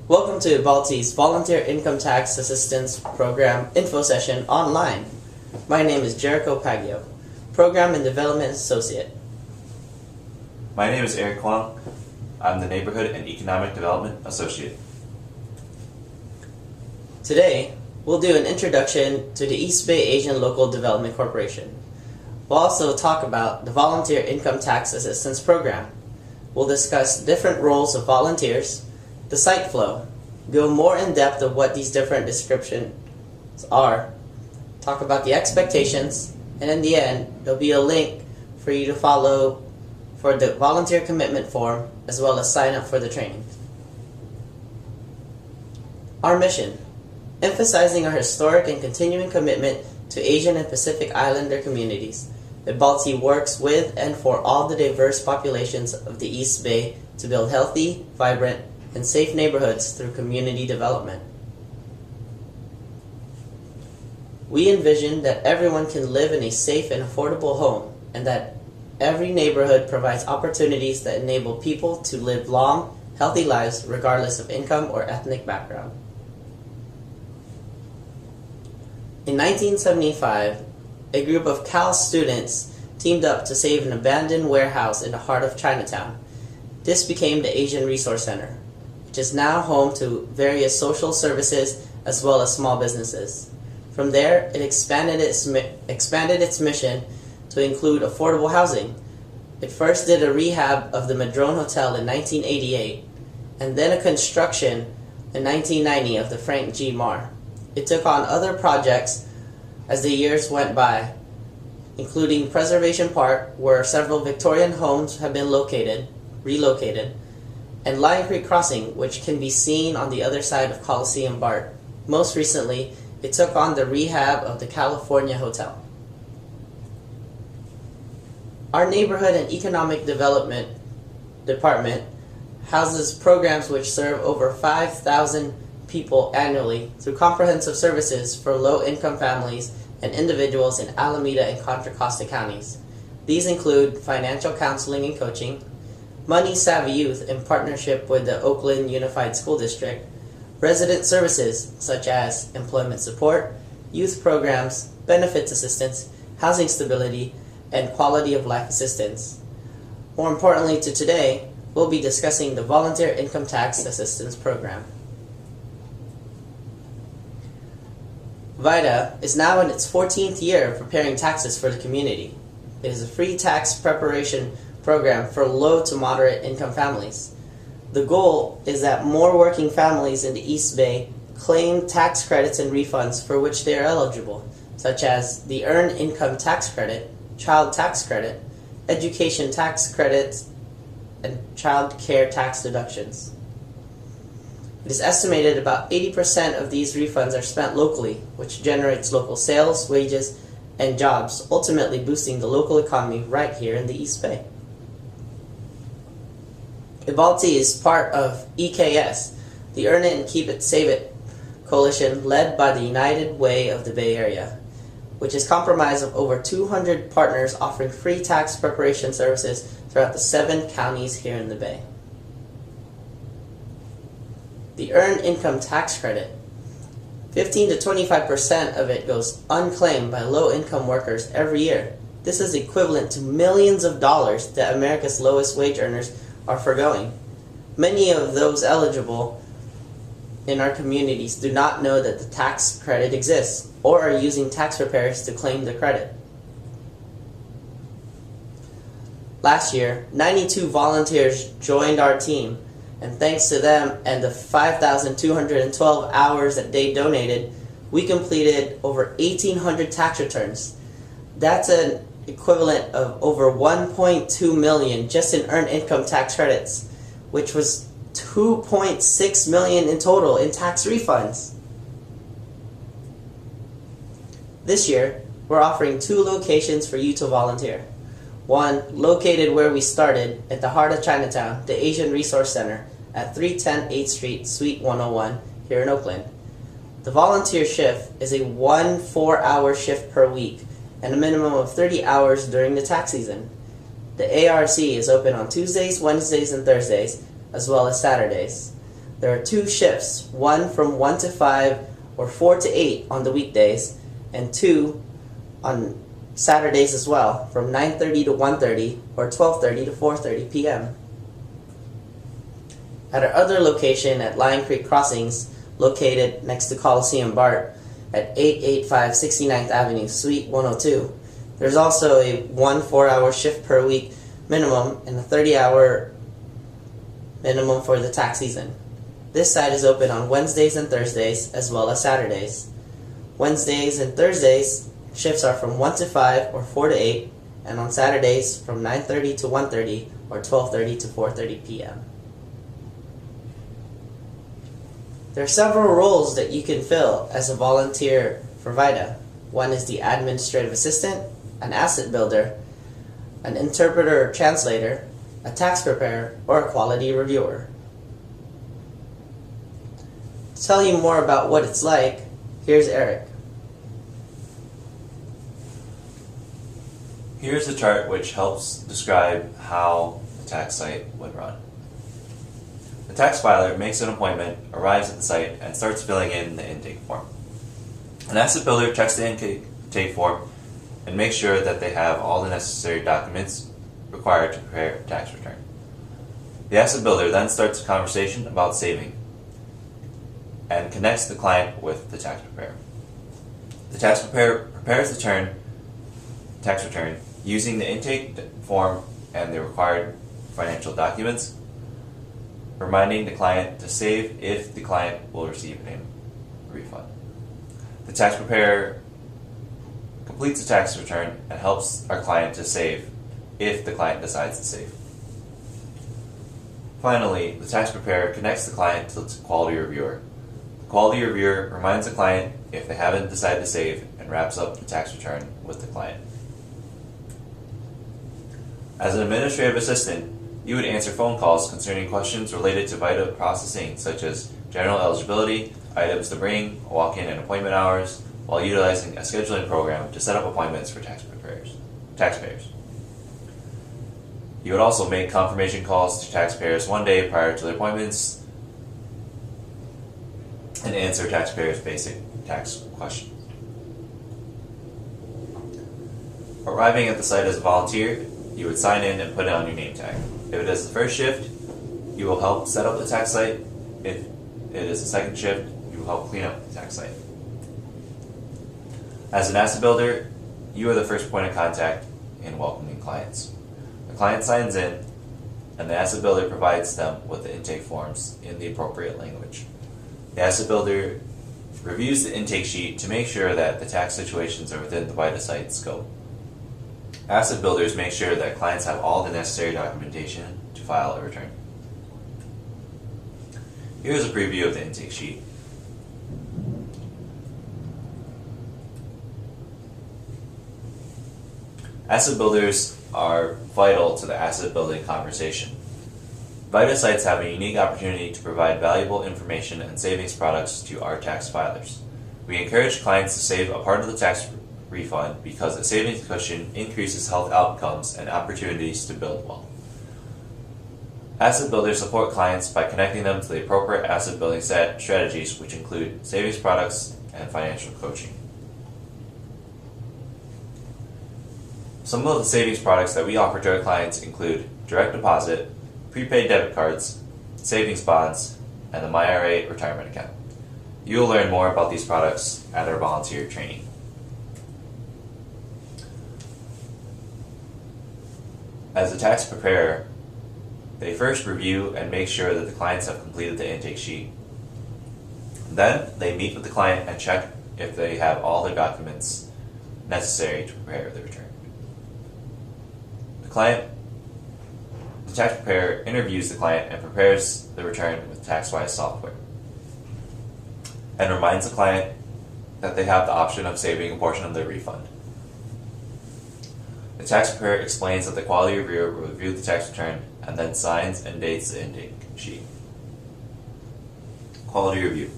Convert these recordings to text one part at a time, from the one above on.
Welcome to EBALDC's Volunteer Income Tax Assistance Program Info Session online. My name is Jericho Paggio, Program and Development Associate. My name is Eric Kwong. I'm the Neighborhood and Economic Development Associate. Today, we'll do an introduction to the East Bay Asian Local Development Corporation. We'll also talk about the Volunteer Income Tax Assistance Program. We'll discuss different roles of volunteers, the site flow, go more in depth of what these different descriptions are, talk about the expectations, and in the end, there'll be a link for you to follow for the volunteer commitment form as well as sign up for the training. Our mission: emphasizing our historic and continuing commitment to Asian and Pacific Islander communities. EBALDC works with and for all the diverse populations of the East Bay to build healthy, vibrant, and safe neighborhoods through community development. We envision that everyone can live in a safe and affordable home, and that every neighborhood provides opportunities that enable people to live long, healthy lives regardless of income or ethnic background. In 1975, a group of Cal students teamed up to save an abandoned warehouse in the heart of Chinatown. This became the Asian Resource Center, which is now home to various social services as well as small businesses. From there, it expanded its mission to include affordable housing. It first did a rehab of the Madrone Hotel in 1988, and then a construction in 1990 of the Frank G. Marr. It took on other projects as the years went by, including Preservation Park, where several Victorian homes have been relocated, and Lion Creek Crossing, which can be seen on the other side of Coliseum BART. Most recently, it took on the rehab of the California Hotel. Our Neighborhood and Economic Development Department houses programs which serve over 5,000 people annually through comprehensive services for low-income families and individuals in Alameda and Contra Costa counties. These include financial counseling and coaching, Money Savvy Youth in partnership with the Oakland Unified School District, resident services such as employment support, youth programs, benefits assistance, housing stability, and quality of life assistance. More importantly to today, we'll be discussing the Volunteer Income Tax Assistance Program. VITA is now in its 14th year of preparing taxes for the community. It is a free tax preparation program for low to moderate income families. The goal is that more working families in the East Bay claim tax credits and refunds for which they are eligible, such as the Earned Income Tax Credit, Child Tax Credit, Education Tax Credits, and Child Care Tax Deductions. It is estimated about 80% of these refunds are spent locally, which generates local sales, wages, and jobs, ultimately boosting the local economy right here in the East Bay. EBALDC is part of EKS, the Earn It and Keep It Save It coalition led by the United Way of the Bay Area, which is comprised of over 200 partners offering free tax preparation services throughout the 7 counties here in the Bay. The Earned Income Tax Credit. 15 to 25% of it goes unclaimed by low-income workers every year. This is equivalent to millions of dollars that America's lowest wage earners are forgoing. Many of those eligible in our communities do not know that the tax credit exists or are using tax preparers to claim the credit. Last year, 92 volunteers joined our team, and thanks to them and the 5,212 hours that they donated, we completed over 1,800 tax returns. That's an equivalent of over 1.2 million just in earned income tax credits, which was 2.6 million in total in tax refunds. This year, we're offering 2 locations for you to volunteer. One, located where we started, at the heart of Chinatown, the Asian Resource Center at 310 8th Street, Suite 101, here in Oakland. The volunteer shift is a 1 4-hour shift per week and a minimum of 30 hours during the tax season. The ARC is open on Tuesdays, Wednesdays, and Thursdays, as well as Saturdays. There are 2 shifts, one from 1 to 5 or 4 to 8 on the weekdays, and 2 on Saturdays as well, from 9:30 to 1:30 or 12:30 to 4:30 p.m. At our other location at Lion Creek Crossings, located next to Coliseum BART at 885 69th Avenue, Suite 102, there's also a 1 4-hour shift per week minimum and a 30-hour minimum for the tax season. This site is open on Wednesdays and Thursdays as well as Saturdays. Wednesdays and Thursdays shifts are from 1 to 5 or 4 to 8, and on Saturdays from 9:30 to 1:30 or 12:30 to 4:30 p.m. There are several roles that you can fill as a volunteer for VITA. One is the administrative assistant, an asset builder, an interpreter or translator, a tax preparer, or a quality reviewer. To tell you more about what it's like, here's Eric. Here's a chart which helps describe how the tax site would run. The tax filer makes an appointment, arrives at the site, and starts filling in the intake form. An asset builder checks the intake form and makes sure that they have all the necessary documents required to prepare a tax return. The asset builder then starts a conversation about saving and connects the client with the tax preparer. The tax preparer prepares the tax return using the intake form and the required financial documents, reminding the client to save if the client will receive a refund. The tax preparer completes the tax return and helps our client to save if the client decides to save. Finally, the tax preparer connects the client to the quality reviewer. The quality reviewer reminds the client if they haven't decided to save and wraps up the tax return with the client. As an administrative assistant, you would answer phone calls concerning questions related to VITA processing, such as general eligibility, items to bring, walk-in and appointment hours, while utilizing a scheduling program to set up appointments for taxpayers. You would also make confirmation calls to taxpayers one day prior to their appointments and answer taxpayers' basic tax questions. Arriving at the site as a volunteer, you would sign in and put it on your name tag. If it is the first shift, you will help set up the tax site. If it is the second shift, you will help clean up the tax site. As an asset builder, you are the first point of contact in welcoming clients. The client signs in, and the asset builder provides them with the intake forms in the appropriate language. The asset builder reviews the intake sheet to make sure that the tax situations are within the VITA site scope. Asset builders make sure that clients have all the necessary documentation to file a return. Here is a preview of the intake sheet. Asset builders are vital to the asset building conversation. VITA sites have a unique opportunity to provide valuable information and savings products to our tax filers. We encourage clients to save a part of the tax refund because a savings cushion increases health outcomes and opportunities to build wealth. Asset builders support clients by connecting them to the appropriate asset building strategies, which include savings products and financial coaching. Some of the savings products that we offer to our clients include direct deposit, prepaid debit cards, savings bonds, and the MyRA retirement account. You will learn more about these products at our volunteer training. As a tax preparer, they first review and make sure that the clients have completed the intake sheet. Then they meet with the client and check if they have all the documents necessary to prepare the return. The tax preparer interviews the client and prepares the return with TaxWise software and reminds the client that they have the option of saving a portion of their refund. The tax preparer explains that the quality reviewer will review the tax return and then signs and dates the intake sheet. Quality review.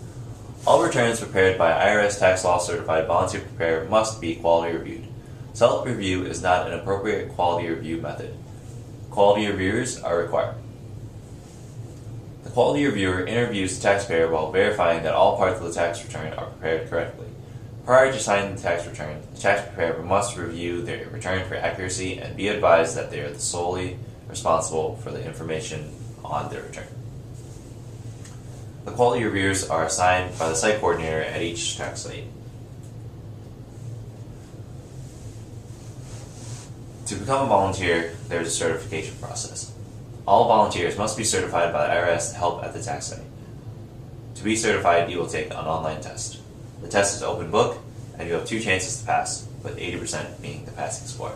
All returns prepared by IRS tax law certified volunteer preparer must be quality reviewed. Self-review is not an appropriate quality review method. Quality reviewers are required. The The quality reviewer interviews the taxpayer while verifying that all parts of the tax return are prepared correctly. Prior to signing the tax return, the tax preparer must review their return for accuracy and be advised that they are solely responsible for the information on their return. The quality reviewers are assigned by the site coordinator at each tax site. To become a volunteer, there is a certification process. All volunteers must be certified by the IRS to help at the tax site. To be certified, you will take an online test. The test is open book, and you have 2 chances to pass, with 80% being the passing score.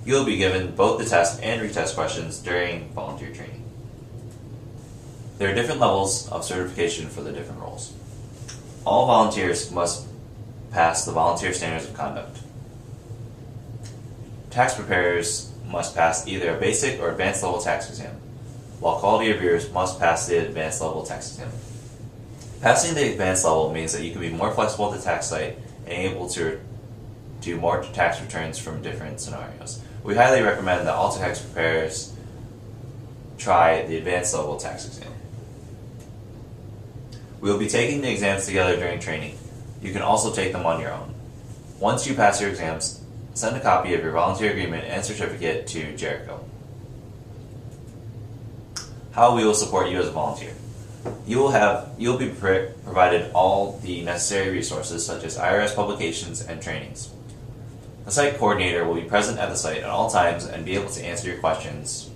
You will be given both the test and retest questions during volunteer training. There are different levels of certification for the different roles. All volunteers must pass the Volunteer Standards of Conduct. Tax preparers must pass either a basic or advanced level tax exam, while quality reviewers must pass the advanced level tax exam. Passing the advanced level means that you can be more flexible at the tax site and able to do more tax returns from different scenarios. We highly recommend that all tax preparers try the advanced level tax exam. We will be taking the exams together during training. You can also take them on your own. Once you pass your exams, send a copy of your volunteer agreement and certificate to Jericho. How we will support you as a volunteer. You'll be provided all the necessary resources such as IRS publications and trainings. The site coordinator will be present at the site at all times and be able to answer your questions.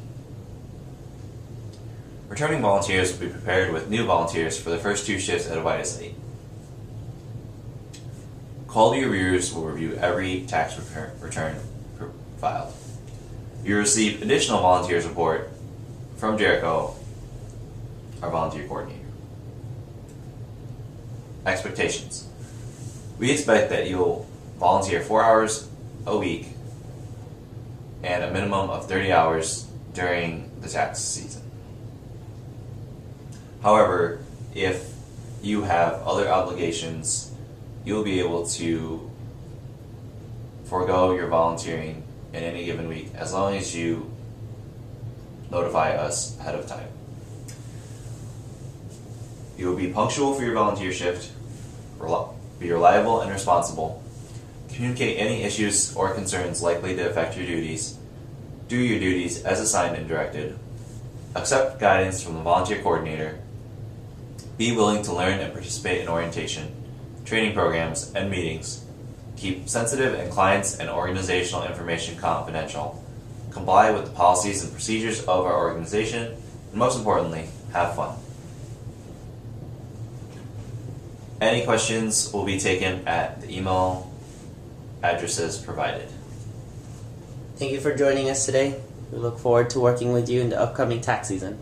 Returning volunteers will be prepared with new volunteers for the first 2 shifts at a VITA site. Quality reviewers will review every tax return filed. You will receive additional volunteer support from Jericho, our volunteer coordinator. Expectations. We expect that you'll volunteer 4 hours a week and a minimum of 30 hours during the tax season. However, if you have other obligations, you'll be able to forego your volunteering in any given week as long as you notify us ahead of time. You will be punctual for your volunteer shift, be reliable and responsible, communicate any issues or concerns likely to affect your duties, do your duties as assigned and directed, accept guidance from the volunteer coordinator, be willing to learn and participate in orientation, training programs, and meetings, keep sensitive and clients and organizational information confidential, comply with the policies and procedures of our organization, and most importantly, have fun. Any questions will be taken at the email addresses provided. Thank you for joining us today. We look forward to working with you in the upcoming tax season.